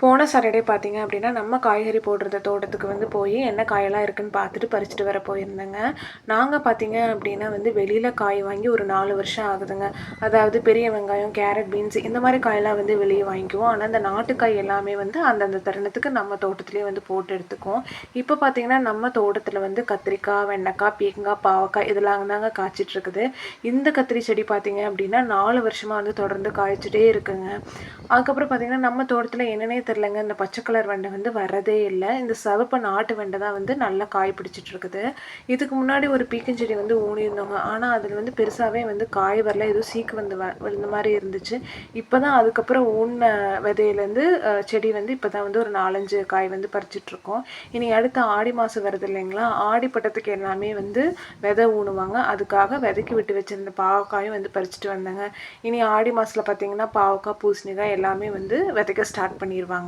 போன சாட்டர்டே பார்த்தீங்க அப்படின்னா, நம்ம காய்கறி போடுற தோட்டத்துக்கு வந்து போய் என்ன காயெல்லாம் இருக்குன்னு பார்த்துட்டு பறிச்சுட்டு வர போயிருந்தேங்க. நாங்க பார்த்தீங்க அப்படின்னா வந்து வெளியில காய் வாங்கி ஒரு 4 வருஷம் ஆகுதுங்க. அதாவது பெரிய வெங்காயம், கேரட், பீன்ஸ் இந்த மாரி காயெல்லாம் வந்து வெளிய வாங்கிக்குவோம். ஆனா, இந்த நாட்டுக்காய் எல்லாமே வந்து அந்தந்த தருணத்துக்கு நம்ம தோட்டத்திலேயே வந்து போட்டு எடுத்துக்குவோம். இப்போ பார்த்தீங்கன்னா, நம்ம தோட்டத்தில வந்து கத்திரிக்காய், வெண்டைக்காய், பீர்க்கங்காய், பாவக்காய் இதெல்லாம் தாங்க காய்ச்சிட்டு இருக்குது. இந்த கத்திரி செடி பார்த்தீங்க அப்படின்னா, 4 வருஷமா வந்து தொடர்ந்து காய்ச்சிட்டே இருக்குங்க. அதுக்கப்புறம் பார்த்தீங்கன்னா, நம்ம தோட்டத்தில என்னன்னே தெரிலங்க. இந்த பச்சை கலர் வெண்டை வந்து வரதே இல்ல. இந்த சிவப்பு நாட்டு வெண்டை தான் வந்து நல்லா காய் பிடிச்சிட்டு இருக்குது. இதுக்கு முன்னாடி ஒரு பீக்கஞ்செடி வந்து ஊனியிருந்தோங்க. ஆனா, அதில வந்து பெருசாவே வந்து காய் வரல. ஏதோ சீக்கு வந்து விழுந்த மாரி இருந்துச்சு. இப்ப தான் அதுக்கப்புறம் ஊன விதையிலேருந்து செடி வந்து இப்ப தான் வந்து ஒரு 4, 5 காய் வந்து பறிச்சுட்ருக்கோம். இனி அடுத்த ஆடி மாசம் வருது இல்லைங்களா? ஆடி பட்டத்துக்கு எல்லாமே வந்து விதை ஊனுவாங்க. அதுக்காக விதைக்கு விட்டு வச்சிருந்த பாவக்காயும் வந்து பறிச்சுட்டு வந்தேங்க. இனி ஆடி மாசத்துல பார்த்தீங்கன்னா, பாவக்காய், பூசணிக்காய் எல்லாமே வந்து விதைக்க ஸ்டார்ட் பண்ணிருவாங்க.